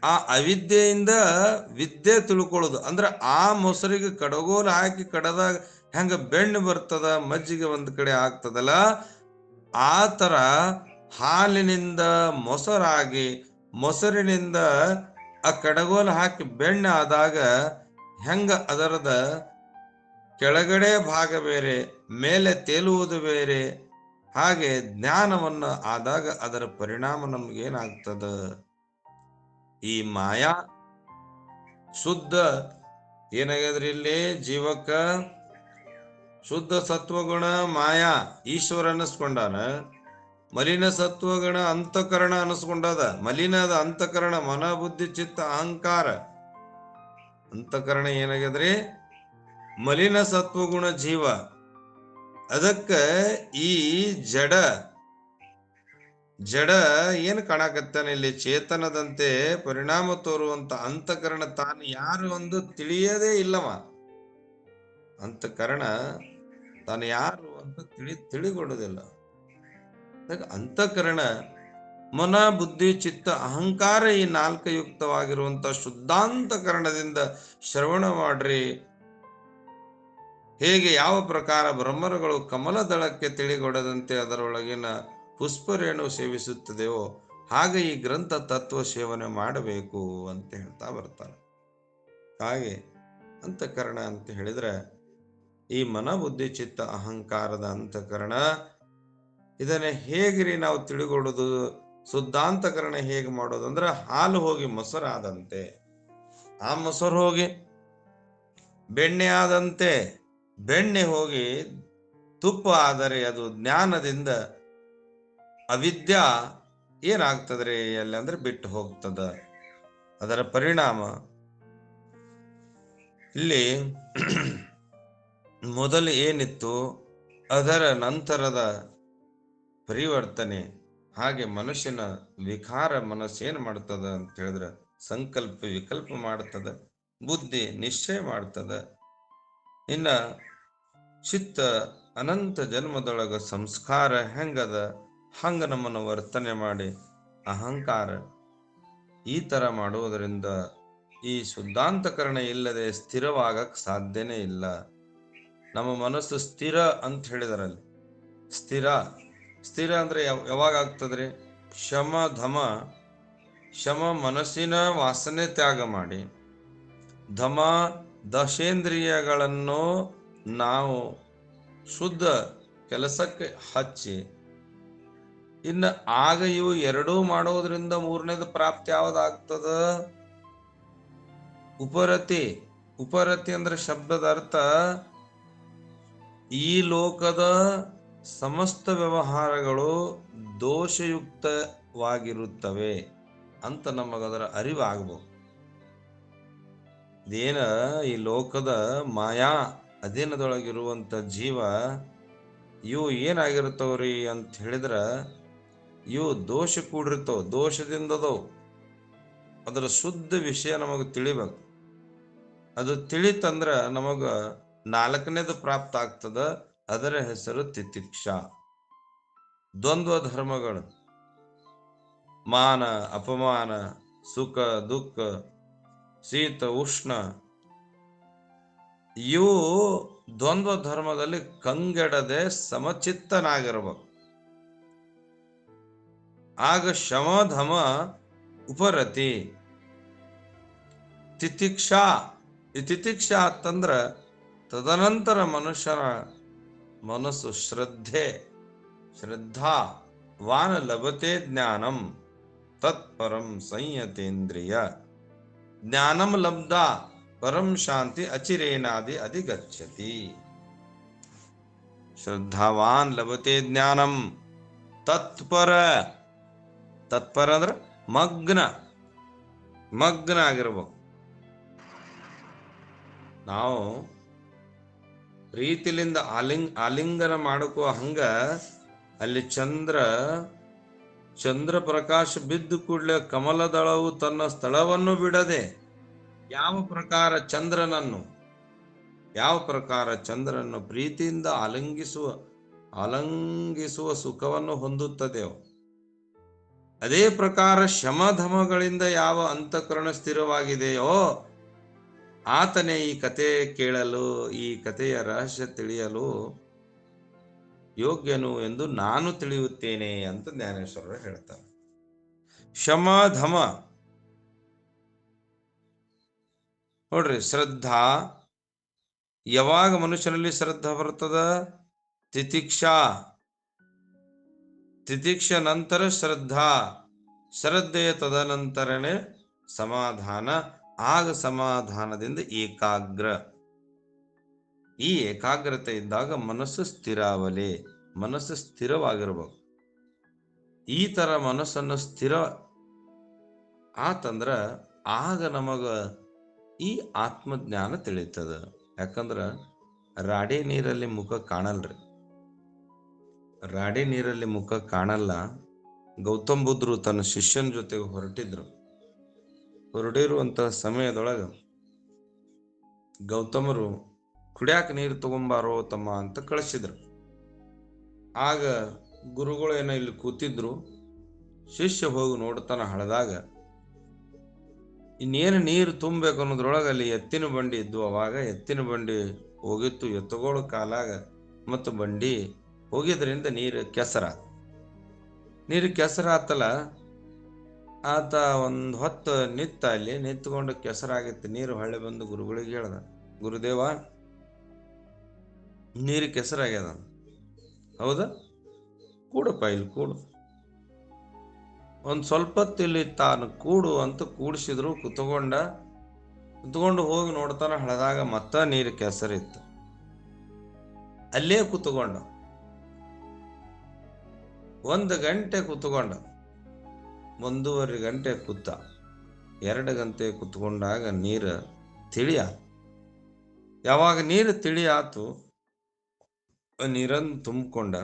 ಆ ಅವಿದ್ಯೆಯಿಂದ ವಿದ್ಯೆ ತಿಳ್ಕೊಳ್ಳೋದು. ಅಂದ್ರೆ ಆ ಮೊಸರಿಗೆ ಕಡಗೋಲು ಹಾಕಿ ಕಡದಾಗ ಹೆಂಗ ಬೆಣ್ಣೆ ಬರ್ತದ, ಮಜ್ಜಿಗೆ ಒಂದ್ ಕಡೆ ಆಗ್ತದಲ್ಲ, ಆ ತರ ಹಾಲಿನಿಂದ ಮೊಸರಾಗಿ, ಮೊಸರಿನಿಂದ ಆ ಕಡಗೋಲು ಹಾಕಿ ಬೆಣ್ಣೆ ಆದಾಗ ಹೆಂಗ ಅದರದ ಕೆಳಗಡೆ ಭಾಗ ಬೇರೆ, ಮೇಲೆ ತೇಲುವುದು ಬೇರೆ, ಹಾಗೆ ಜ್ಞಾನವನ್ನ ಆದಾಗ ಅದರ ಪರಿಣಾಮ ನಮ್ಗೇನಾಗ್ತದ? ಈ ಮಾಯಾ ಶುದ್ಧ ಏನಾಗ್ಯದ್ರಿ ಇಲ್ಲಿ ಜೀವಕ್ಕ? ಶುದ್ಧ ಸತ್ವಗುಣ ಮಾಯಾ ಈಶ್ವರ ಅನ್ನಿಸ್ಕೊಂಡಾನ, ಮಲಿನ ಸತ್ವಗುಣ ಅಂತಃಕರಣ ಅನ್ನಿಸ್ಕೊಂಡದ. ಮಲಿನದ ಅಂತಃಕರಣ ಮನ, ಬುದ್ಧಿ, ಚಿತ್ತ, ಅಹಂಕಾರ. ಅಂತಃಕರಣ ಏನಾಗ್ಯದ್ರಿ? ಮಲಿನ ಸತ್ವಗುಣ ಜೀವ. ಅದಕ್ಕ ಈ ಜಡ ಏನ್ ಕಾಣಕತ್ತಾನ ಇಲ್ಲಿ? ಚೇತನದಂತೆ ಪರಿಣಾಮ ತೋರುವಂತ ಅಂತಃಕರಣ ತಾನು ಯಾರು ಒಂದು ತಿಳಿಯದೇ ಇಲ್ಲವ. ಅಂತಃಕರಣ ತಾನು ಯಾರು ಅಂತ ತಿಳಿಗೊಡುದಿಲ್ಲ. ಅಂತಃಕರಣ ಮನ, ಬುದ್ಧಿ, ಚಿತ್ತ, ಅಹಂಕಾರ ಈ ನಾಲ್ಕು ಯುಕ್ತವಾಗಿರುವಂತ ಶುದ್ಧಾಂತಕರಣದಿಂದ ಶ್ರವಣ ಮಾಡ್ರಿ. ಹೇಗೆ ಯಾವ ಪ್ರಕಾರ ಬ್ರಹ್ಮರುಗಳು ಕಮಲದಳಕ್ಕೆ ತಿಳಿಗೊಡದಂತೆ ಅದರೊಳಗಿನ ಪುಷ್ಪರೇಣು ಸೇವಿಸುತ್ತದೆಯೋ ಹಾಗೆ ಈ ಗ್ರಂಥ ತತ್ವ ಸೇವನೆ ಮಾಡಬೇಕು ಅಂತ ಹೇಳ್ತಾ ಬರ್ತಾರೆ. ಹಾಗೆ ಅಂತಃಕರಣ ಅಂತ ಹೇಳಿದ್ರೆ ಈ ಮನ, ಬುದ್ಧಿ, ಚಿತ್ತ, ಅಹಂಕಾರದ ಅಂತಃಕರಣ ಇದನ್ನ ಹೇಗ್ರಿ ನಾವು ತಿಳಿಗೊಡೋದು? ಶುದ್ಧಾಂತಕರಣ ಹೇಗೆ ಮಾಡೋದು ಅಂದ್ರೆ, ಹಾಲು ಹೋಗಿ ಮೊಸರಾದಂತೆ, ಆ ಮೊಸರು ಹೋಗಿ ಬೆಣ್ಣೆ ಆದಂತೆ, ಬೆಣ್ಣೆ ಹೋಗಿ ತುಪ್ಪ ಆದರೆ ಅದು ಜ್ಞಾನದಿಂದ ಅವಿದ್ಯಾ ಏನಾಗ್ತದ್ರಿ ಅಲ್ಲಿ ಅಂದ್ರೆ ಬಿಟ್ಟು ಹೋಗ್ತದ. ಅದರ ಪರಿಣಾಮ ಇಲ್ಲಿ ಮೊದಲು ಏನಿತ್ತು ಅದರ ನಂತರದ ಪರಿವರ್ತನೆ. ಹಾಗೆ ಮನುಷ್ಯನ ವಿಕಾರ ಮನಸ್ಸೇನು ಮಾಡ್ತದ ಅಂತ ಹೇಳಿದ್ರೆ ಸಂಕಲ್ಪ ವಿಕಲ್ಪ ಮಾಡ್ತದ, ಬುದ್ಧಿ ನಿಶ್ಚಯ ಮಾಡ್ತದ. ಇನ್ನ ಚಿತ್ತ ಅನಂತ ಜನ್ಮದೊಳಗ ಸಂಸ್ಕಾರ ಹೆಂಗದ ಹಂಗ ನಮ್ಮನ್ನು ವರ್ತನೆ ಮಾಡಿ ಅಹಂಕಾರ ಈ ತರ ಮಾಡುವುದರಿಂದ ಈ ಶುದ್ಧಾಂತಕರಣ ಇಲ್ಲದೆ ಸ್ಥಿರವಾಗಕ್ ಸಾಧ್ಯನೇ ಇಲ್ಲ. ನಮ್ಮ ಮನಸ್ಸು ಸ್ಥಿರ ಅಂತ ಹೇಳಿದರಲ್ಲಿ ಸ್ಥಿರ ಸ್ಥಿರ ಅಂದ್ರೆ ಯಾವಾಗ ಆಗ್ತದ್ರಿ? ಶಮ ಧಮ. ಶಮ ಮನಸ್ಸಿನ ವಾಸನೆ ತ್ಯಾಗ ಮಾಡಿ, ಧಮ ದಶೇಂದ್ರಿಯಗಳನ್ನು ನಾವು ಶುದ್ಧ ಕೆಲಸಕ್ಕೆ ಹಚ್ಚಿ, ಇನ್ನು ಆಗ ಇವು ಎರಡೂ ಮಾಡೋದ್ರಿಂದ ಮೂರನೇದು ಪ್ರಾಪ್ತಿ ಯಾವ್ದಾಗ್ತದ? ಉಪರತಿ. ಉಪರತಿ ಅಂದ್ರೆ ಶಬ್ದದ ಅರ್ಥ ಈ ಲೋಕದ ಸಮಸ್ತ ವ್ಯವಹಾರಗಳು ದೋಷಯುಕ್ತವಾಗಿರುತ್ತವೆ ಅಂತ ನಮಗದರ ಅರಿವಾಗಬಹುದು. ಇದೇನ ಈ ಲೋಕದ ಮಾಯಾ ಅಧೀನದೊಳಗಿರುವಂತ ಜೀವ ಇವು ಏನಾಗಿರ್ತವ್ರಿ ಅಂತ ಹೇಳಿದ್ರ ಇವು ದೋಷ ಕೂಡಿರ್ತಾವ, ದೋಷದಿಂದದವು. ಅದರ ಶುದ್ಧ ವಿಷಯ ನಮಗ ತಿಳಿಬೇಕು. ಅದು ತಿಳಿತಂದ್ರ ನಮಗ ನಾಲ್ಕನೇದು ಪ್ರಾಪ್ತ ಆಗ್ತದ. ಅದರ ಹೆಸರು ತಿತಿಕ್ಷಾ. ದ್ವಂದ್ವ ಧರ್ಮಗಳು, ಮಾನ ಅಪಮಾನ, ಸುಖ ದುಃಖ, ಶೀತ ಉಷ್ಣ, ಇವು ದ್ವಂದ್ವ ಧರ್ಮದಲ್ಲಿ ಕಂಗೆಡದೆ ಸಮಚಿತ್ತನಾಗಿರ್ಬೇಕು. ಆಗ ಶಮಧಮ ಉಪರತಿ. ತಿತಿಕ್ಷಾ. ಈ ತಿತಿಕ್ಷಾ ಅಂತಂದ್ರ ತದನಂತರ ಮನುಷ್ಯನ ಮನಸ್ಸು ಶ್ರದ್ಧಾ ವಾನ ಲಭತೆ ಜ್ಞಾನಂ ತತ್ಪರಂ ಸಂಯತೇಂದ್ರಿಯ ಜ್ಞಾನಂ ಲಬ್ಧ ಪರಂ ಶಾಂತಿ ಅಚಿರೇನಾದಿ ಅಧಿಗಚ್ಚತಿ. ಶ್ರದ್ಧಾವಾನ್ ಲಭತೆ ಜ್ಞಾನಂ. ತತ್ಪರ. ತತ್ಪರ ಅಂದ್ರೆ ಮಗ್ನ ಆಗಿರ್ಬೇಕು. ನಾವು ಪ್ರೀತಿಲಿಂದ ಆಲಿಂಗನ ಮಾಡಕೋ ಹಂಗ ಅಲ್ಲಿ ಚಂದ್ರ ಪ್ರಕಾಶ ಬಿದ್ದು ಕೂಡಲೇ ಕಮಲದಳವು ತನ್ನ ಸ್ಥಳವನ್ನು ಬಿಡದೆ ಯಾವ ಪ್ರಕಾರ ಚಂದ್ರನನ್ನು ಪ್ರೀತಿಯಿಂದ ಆಲಂಗಿಸುವ ಸುಖವನ್ನು ಹೊಂದುತ್ತದೆಯೋ ಅದೇ ಪ್ರಕಾರ ಶಮಧಮಗಳಿಂದ ಯಾವ ಅಂತಃಕರಣ ಸ್ಥಿರವಾಗಿದೆಯೋ ಆತನೇ ಈ ಕತೆ ಕೇಳಲು, ಈ ಕಥೆಯ ರಹಸ್ಯ ತಿಳಿಯಲು ಯೋಗ್ಯನು ಎಂದು ನಾನು ತಿಳಿಯುತ್ತೇನೆ ಅಂತ ಜ್ಞಾನೇಶ್ವರರು ಹೇಳ್ತಾರೆ. ಶಮಧಮ ನೋಡ್ರಿ, ಶ್ರದ್ಧಾ. ಯಾವಾಗ ಮನುಷ್ಯನಲ್ಲಿ ಶ್ರದ್ಧಾ ಬರ್ತದ? ತಿತಿಕ್ಷ ನಂತರ ಶ್ರದ್ಧೆಯ ತದನಂತರನೇ ಸಮಾಧಾನ. ಆಗ ಸಮಾಧಾನದಿಂದ ಏಕಾಗ್ರ. ಈ ಏಕಾಗ್ರತೆ ಇದ್ದಾಗ ಮನಸ್ಸು ಸ್ಥಿರವಾಗಿರ್ಬೇಕು. ಈ ತರ ಮನಸ್ಸನ್ನು ಸ್ಥಿರ ಆತಂದ್ರ ಆಗ ನಮಗ ಈ ಆತ್ಮಜ್ಞಾನ ತಿಳಿತದ. ಯಾಕಂದ್ರ ರಾಡಿ ನೀರಲ್ಲಿ ಮುಖ ಕಾಣಲ್ರಿ. ರಾಡಿ ನೀರಲ್ಲಿ ಮುಖ ಕಾಣಲ್ಲ. ಗೌತಮ್ ಬುದ್ಧರು ತನ್ನ ಶಿಷ್ಯನ ಜೊತೆಗೆ ಹೊರಟಿರುವಂತಹ ಸಮಯದೊಳಗ ಗೌತಮರು ಕುಡಿಯಾಕ ನೀರು ತಗೊಂಬಾರೋ ತಮ್ಮ ಅಂತ ಕಳಿಸಿದ್ರು. ಆಗ ಗುರುಗಳು ಏನೋ ಇಲ್ಲಿ ಕೂತಿದ್ರು. ಶಿಷ್ಯ ಹೋಗಿ ನೋಡ್ತಾನ ಹಳದಾಗ ಇನ್ನೇನು ನೀರು ತುಂಬಬೇಕು ಅನ್ನೋದ್ರೊಳಗ ಅಲ್ಲಿ ಎತ್ತಿನ ಬಂಡಿ ಇದ್ವು. ಅವಾಗ ಎತ್ತಿನ ಬಂಡಿ ಹೋಗಿತ್ತು ಎತ್ತುಗೋಳ ಕಾಲಾಗ, ಮತ್ತು ಬಂಡಿ ಹೋಗಿದ್ರಿಂದ ನೀರು ಕೆಸರಾತಲ್ಲ. ಆತ ಒಂದ್ ಹೊತ್ತು ಅಲ್ಲಿ ನಿಂತ್ಕೊಂಡು ಕೆಸರಾಗಿತ್ತು ನೀರು. ಹೊಳ್ಳೆ ಬಂದು ಗುರುಗಳಿಗೆ ಹೇಳ್ದ, ಗುರುದೇವ ನೀರು ಕೆಸರಾಗ್ಯದ. ಹೌದಾ, ಕೂಡಪ್ಪ ಇಲ್ಲಿ ಕೂಡು. ಒಂದ್ ಸ್ವಲ್ಪ ಇಲ್ಲಿ ತಾನು ಕೂಡು ಅಂತ ಕೂಡಿಸಿದ್ರು. ಕುತ್ಕೊಂಡು ಹೋಗಿ ನೋಡ್ತಾನ ಹಳದಾಗ ಮತ್ತ ನೀರು ಕೆಸರಿತ್ತು. ಅಲ್ಲೇ ಕುತ್ಕೊಂಡ 1 ಗಂಟೆ 1.5 ಗಂಟೆ ಕೂತ. 2 ಗಂಟೆ ಕುತ್ಕೊಂಡಾಗ ನೀರು ತಿಳಿ ಆತು. ಯಾವಾಗ ನೀರು ತಿಳಿ ಆತು, ನೀರನ್ನು ತುಂಬಿಕೊಂಡು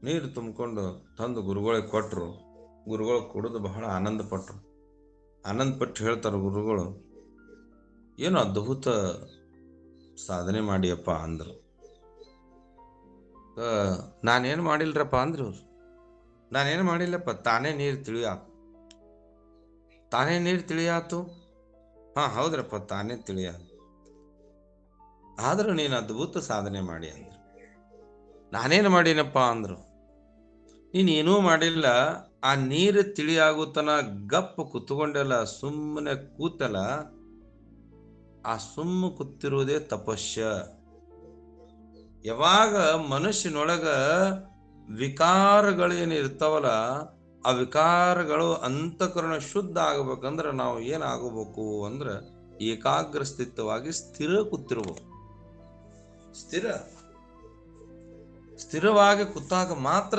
ನೀರು ತುಂಬಿಕೊಂಡು ತಂದು ಗುರುಗಳಿಗೆ ಕೊಟ್ಟರು. ಗುರುಗಳು ಕುಡಿದು ಬಹಳ ಆನಂದಪಟ್ಟು ಹೇಳ್ತಾರೆ ಗುರುಗಳು, ಏನು ಅದ್ಭುತ ಸಾಧನೆ ಮಾಡಿಯಪ್ಪ ಅಂದರು. ನಾನೇನು ಮಾಡಿಲ್ರಪ್ಪ ಅಂದ್ರು ಅವ್ರು. ನಾನೇನು ಮಾಡಿಲ್ಲಪ್ಪ, ತಾನೇ ನೀರು ತಿಳಿಯಾತು. ಹೌದ್ರಪ್ಪ, ತಾನೇ ತಿಳಿಯಾತು. ಆದ್ರೂ ನೀನು ಅದ್ಭುತ ಸಾಧನೆ ಮಾಡಿ ಅಂದ್ರು. ನಾನೇನು ಮಾಡೀನಪ್ಪ ಅಂದ್ರು. ನೀನೇನೂ ಮಾಡಿಲ್ಲ, ಆ ನೀರು ತಿಳಿಯಾಗುತ್ತನ ಗಪ್ಪ ಕೂತ್ಕೊಂಡೆಲ್ಲ, ಸುಮ್ಮನೆ ಕೂತಲ್ಲ, ಆ ಕೂತಿರುವುದೇ ತಪಸ್ಯ. ಯಾವಾಗ ಮನುಷ್ಯನೊಳಗ ವಿಕಾರಗಳೇನು ಇರ್ತಾವಲ್ಲ, ಆ ವಿಕಾರಗಳು ಅಂತಃಕರಣ ಶುದ್ಧ ಆಗ್ಬೇಕಂದ್ರೆ ನಾವು ಏನಾಗಬೇಕು ಅಂದ್ರೆ ಏಕಾಗ್ರ ಸ್ಥಿತವಾಗಿ ಕೂತಿರ್ಬೇಕು. ಸ್ಥಿರವಾಗಿ ಕೂತಾಗ ಮಾತ್ರ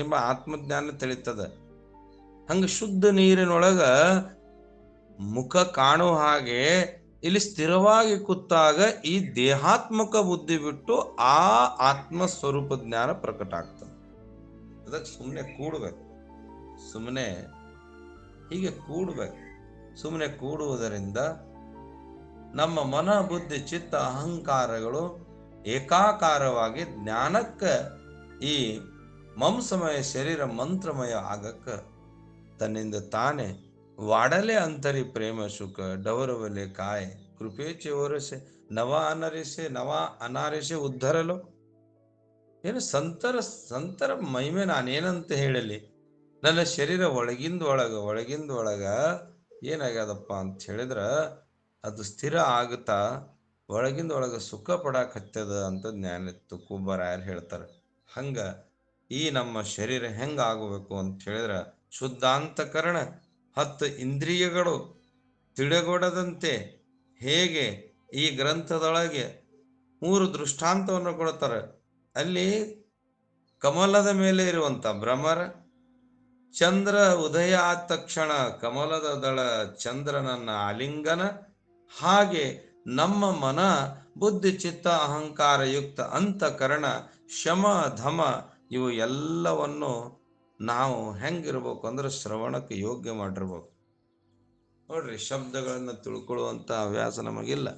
ನಿಮ್ಮ ಆತ್ಮಜ್ಞಾನ ತಿಳಿತದ. ಹಂಗ ಶುದ್ಧ ನೀರಿನೊಳಗ ಮುಖ ಕಾಣೋ ಹಾಗೆ ಇಲ್ಲಿ ಸ್ಥಿರವಾಗಿ ಕೂತಾಗ ಈ ದೇಹಾತ್ಮಕ ಬುದ್ಧಿ ಬಿಟ್ಟು ಆ ಆತ್ಮ ಸ್ವರೂಪ ಜ್ಞಾನ ಪ್ರಕಟ ಆಗ್ತದೆ. ಅದಕ್ಕೆ ಸುಮ್ಮನೆ ಕೂಡ್ಬೇಕು. ಸುಮ್ಮನೆ ಕೂಡುವುದರಿಂದ ನಮ್ಮ ಮನ, ಬುದ್ಧಿ, ಚಿತ್ತ, ಅಹಂಕಾರಗಳು ಏಕಾಕಾರವಾಗಿ ಜ್ಞಾನಕ್ಕ, ಈ ಮಂಸಮಯ ಶರೀರ ಮಂತ್ರಮಯ ಆಗಕ್ಕ ತನ್ನಿಂದ ತಾನೇ ವಾಡಲೆ ಅಂತರಿ ಪ್ರೇಮ ಸುಖ ಡವರವಲೆ ಕಾಯ್ ಕೃಪೇಚೆ ಓರಸೆ ನವ ಅನಾರಿಸೆ ಉದ್ಧರಲು. ಏನು ಸಂತರ ಮಹಿಮೆ ನಾನೇನಂತ ಹೇಳಲಿ? ನನ್ನ ಶರೀರ ಒಳಗಿಂದ ಒಳಗ ಏನಾಗ್ಯದಪ್ಪ ಅಂತ ಹೇಳಿದ್ರ ಅದು ಸ್ಥಿರ ಆಗುತ್ತಾ ಒಳಗಿಂದ ಒಳಗ ಸುಖ ಪಡಾಕತ್ತದ ಅಂತ ಜ್ಞಾನ ತುಕುಬರಾಯರ್ ಹೇಳ್ತಾರೆ. ಹಂಗ ಈ ನಮ್ಮ ಶರೀರ ಹೆಂಗ ಆಗಬೇಕು ಅಂತ ಹೇಳಿದ್ರ ಶುದ್ಧಾಂತಕರಣ 10 ಇಂದ್ರಿಯಗಳು ತಿಳಿಗೊಡದಂತೆ ಹೇಗೆ ಈ ಗ್ರಂಥದೊಳಗೆ 3 ದೃಷ್ಟಾಂತವನ್ನು ಕೊಡ್ತಾರೆ. ಅಲ್ಲಿ ಕಮಲದ ಮೇಲೆ ಇರುವಂತ ಭ್ರಮರ, ಚಂದ್ರ ಉದಯ ಆದ ತಕ್ಷಣ ಕಮಲದ ದಳ ಚಂದ್ರನನ್ನ ಆಲಿಂಗನ, ಹಾಗೆ ನಮ್ಮ ಮನ, ಬುದ್ಧಿ, ಚಿತ್ತ, ಅಹಂಕಾರ ಯುಕ್ತ ಅಂತಃಕರಣ, ಶಮ, ಧಮ ಇವು ಎಲ್ಲವನ್ನು ನಾವು ಹೆಂಗಿರ್ಬೇಕು ಅಂದ್ರೆ ಶ್ರವಣಕ್ಕೆ ಯೋಗ್ಯ ಮಾಡಿರ್ಬೇಕು. ನೋಡ್ರಿ, ಶಬ್ದಗಳನ್ನ ತಿಳ್ಕೊಳ್ಳುವಂತ ಹವ್ಯಾಸ ನಮಗಿಲ್ಲ.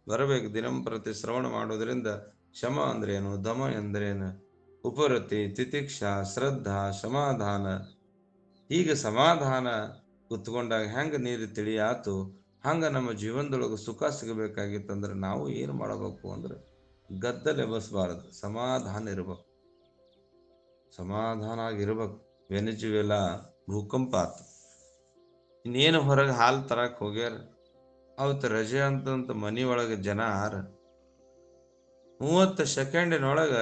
ಬರಬೇಕು. ದಿನಂಪ್ರತಿ ಶ್ರವಣ ಮಾಡೋದ್ರಿಂದ ಶಮ ಅಂದ್ರೇನು, ಧಮ ಎಂದ್ರೇನು, ಉಪರತಿ, ತಿತಿಕ್ಷಾ, ಶ್ರದ್ಧಾ, ಸಮಾಧಾನ, ಹೀಗೆ ಸಮಾಧಾನ ಕುತ್ಕೊಂಡಾಗ ಹೆಂಗ ನೀರು ತಿಳಿಯಾತು, ಹಂಗ ನಮ್ಮ ಜೀವನದೊಳಗೆ ಸುಖ ಸಿಗಬೇಕಾಗಿತ್ತಂದ್ರೆ ನಾವು ಏನು ಮಾಡಬೇಕು ಅಂದ್ರೆ ಗದ್ದಲ ಎಬಸ್ಬಾರದು, ಸಮಾಧಾನ ಆಗಿರ್ಬೇಕು. ವೆನಿಜುವೆಲಾ ಭೂಕಂಪ ಆತು, ಇನ್ನೇನು ಹೊರಗೆ ಹಾಲು ತರಕ್ ಹೋಗ್ಯಾರ. ಅವತ್ತು ರಜೆ ಅಂತ ಮನಿ ಒಳಗೆ ಜನ 30 ಸೆಕೆಂಡಿನೊಳಗ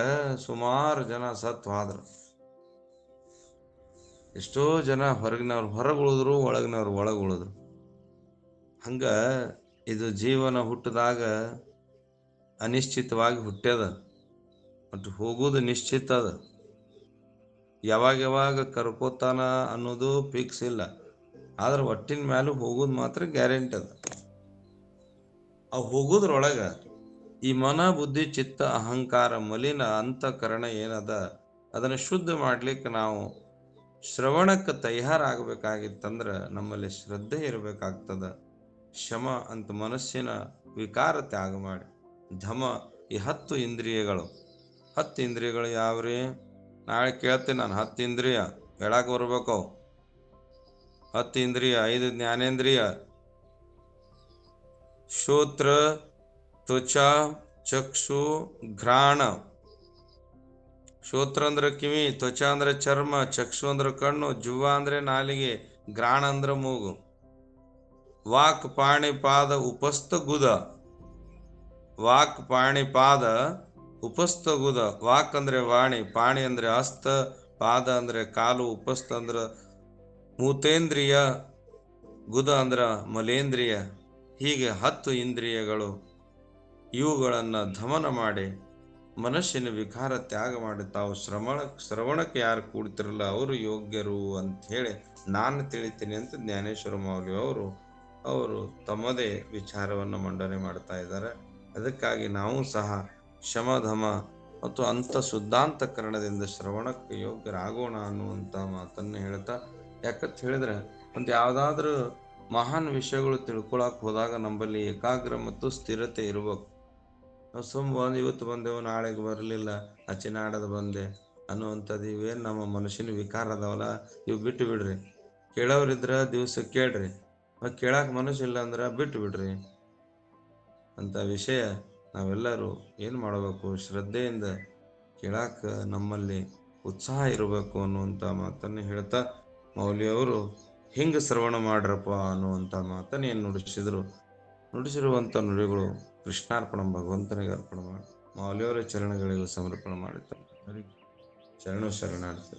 ಸುಮಾರು ಜನ ಸತ್ತು ಹೋದ್ರು. ಎಷ್ಟೋ ಜನ ಹೊರಗಿನವ್ರು ಹೊರಗುಳಿದ್ರು, ಒಳಗಿನವ್ರು ಒಳಗುಳಿದ್ರು. ಹಂಗ ಇದು ಜೀವನ ಹುಟ್ಟಿದಾಗ ಅನಿಶ್ಚಿತವಾಗಿ ಹುಟ್ಟ್ಯದ, ಮತ್ತು ಹೋಗುವುದು ನಿಶ್ಚಿತ ಅದ. ಯಾವಾಗ ಕರ್ಕೋತಾನ ಅನ್ನೋದು ಫಿಕ್ಸ್ ಇಲ್ಲ, ಆದ್ರೆ ಒಟ್ಟಿನ ಮ್ಯಾಲೂ ಹೋಗೋದು ಮಾತ್ರ ಗ್ಯಾರಂಟಿ ಅದ. ಅವು ಹೋಗೋದ್ರೊಳಗ ಈ ಮನ, ಬುದ್ಧಿ, ಚಿತ್ತ, ಅಹಂಕಾರ ಮಲಿನ ಅಂತಃಕರಣ ಏನದ ಅದನ್ನು ಶುದ್ಧ ಮಾಡ್ಲಿಕ್ಕೆ ನಾವು ಶ್ರವಣಕ್ಕೆ ತಯಾರಾಗಬೇಕಾಗಿತ್ತಂದ್ರ ನಮ್ಮಲ್ಲಿ ಶ್ರದ್ಧೆ ಇರಬೇಕಾಗ್ತದ. ಶಮ ಅಂತ ಮನಸ್ಸಿನ ವಿಕಾರ ತ್ಯಾಗ ಮಾಡಿ, ಧಮ ಈ 10 ಇಂದ್ರಿಯಗಳು ಯಾವ್ರಿ? ನಾಳೆ ಕೇಳ್ತೀನಿ ನಾನು. 10 ಇಂದ್ರಿಯ ಹೇಳಕ್ ಬರ್ಬೇಕು. 10 ಇಂದ್ರಿಯ: 5 ಜ್ಞಾನೇಂದ್ರಿಯ, ಶ್ರೋತ್ರ, ತ್ವಚ, ಚಕ್ಷು, ಘ್ರಾಣ. ಶ್ರೋತ್ರ ಅಂದ್ರೆ ಕಿವಿ, ತ್ವಚ ಅಂದ್ರೆ ಚರ್ಮ, ಚಕ್ಷು ಅಂದ್ರೆ ಕಣ್ಣು, ಜುವ್ವ ಅಂದ್ರೆ ನಾಲಿಗೆ, ಘ್ರಾಣ ಅಂದ್ರೆ ಮೂಗು. ವಾಕ್ ಪಾಣಿ ಪಾದ ಉಪಸ್ಥ ಗುದ. ವಾಕ್ ಪಾಣಿ ಪಾದ ಉಪಸ್ಥ ಗುದ. ವಾಕ್ ಅಂದ್ರೆ ವಾಣಿ, ಪಾಣಿ ಅಂದ್ರೆ ಹಸ್ತ, ಪಾದ ಅಂದ್ರೆ ಕಾಲು, ಉಪಸ್ಥ ಅಂದ್ರ ಮೂತೇಂದ್ರಿಯ, ಗುದ ಅಂದ್ರ ಮಲೇಂದ್ರಿಯ. ಹೀಗೆ 10 ಇಂದ್ರಿಯಗಳು, ಇವುಗಳನ್ನ ಧಮನ ಮಾಡಿ ಮನಸ್ಸಿನ ವಿಕಾರ ತ್ಯಾಗ ಮಾಡಿ ತಾವು ಶ್ರವಣಕ್ಕೆ ಯಾರು ಕೂಡ್ತಿರಲ್ಲ ಅವರು ಯೋಗ್ಯರು ಅಂತ ಹೇಳಿ ನಾನು ತಿಳಿತೀನಿ ಅಂತ ಜ್ಞಾನೇಶ್ವರ ಮೌಲ್ಯ ಅವರು ತಮ್ಮದೇ ವಿಚಾರವನ್ನು ಮಂಡನೆ ಮಾಡ್ತಾ ಇದ್ದಾರೆ. ಅದಕ್ಕಾಗಿ ನಾವು ಸಹ ಶಮಧಮ ಮತ್ತು ಅಂಥ ಶುದ್ಧಾಂತಕರಣದಿಂದ ಶ್ರವಣಕ್ಕೆ ಯೋಗ್ಯರಾಗೋಣ ಅನ್ನುವಂಥ ಮಾತನ್ನು ಹೇಳ್ತಾ, ಯಾಕಂತ ಹೇಳಿದ್ರೆ ಒಂದು ಯಾವುದಾದ್ರೂ ಮಹಾನ್ ವಿಷಯಗಳು ತಿಳ್ಕೊಳಕ್ ಹೋದಾಗ ನಂಬಲ್ಲಿ ಏಕಾಗ್ರ ಮತ್ತು ಸ್ಥಿರತೆ ಇರಬೇಕು. ನಾವು ಇವತ್ತು ಬಂದೆವು ನಾಳೆಗೆ ಬರಲಿಲ್ಲ, ಆಚೆ ನಾಡದ ಬಂದೆ ಅನ್ನುವಂಥದ್ದು ಇವೇನು ನಮ್ಮ ಮನುಷ್ಯನ ವಿಕಾರ ಅದಾವಲ್ಲ, ಇವು ಬಿಟ್ಟು ಬಿಡ್ರಿ. ಕೇಳೋರಿದ್ರ ದಿವಸ ಕೇಳ್ರಿ, ಕೇಳಾಕ ಮನಸ್ಸು ಇಲ್ಲ ಅಂದ್ರೆ ಬಿಟ್ಟು ಬಿಡ್ರಿ ಅಂತ ವಿಷಯ ನಾವೆಲ್ಲರೂ ಏನು ಮಾಡಬೇಕು, ಶ್ರದ್ಧೆಯಿಂದ ಕೇಳಾಕ ನಮ್ಮಲ್ಲಿ ಉತ್ಸಾಹ ಇರಬೇಕು ಅನ್ನುವಂಥ ಮಾತನ್ನು ಹೇಳ್ತಾ ಮೌಲ್ಯವರು ಹಿಂಗೆ ಶ್ರವಣ ಮಾಡ್ರಪ್ಪ ಅನ್ನುವಂಥ ಮಾತನ್ನು ಏನು ನುಡಿಸಿರುವಂಥ ನುಡಿಗಳು ಕೃಷ್ಣಾರ್ಪಣ ಭಗವಂತನಿಗೆ ಅರ್ಪಣೆ ಮಾಡಿ ಮೌಲ್ಯವರ ಚರಣಗಳಿಗೂ ಸಮರ್ಪಣೆ ಮಾಡುತ್ತಾರೆ. ಶರಣು ಶರಣಾರ್ಥಿ.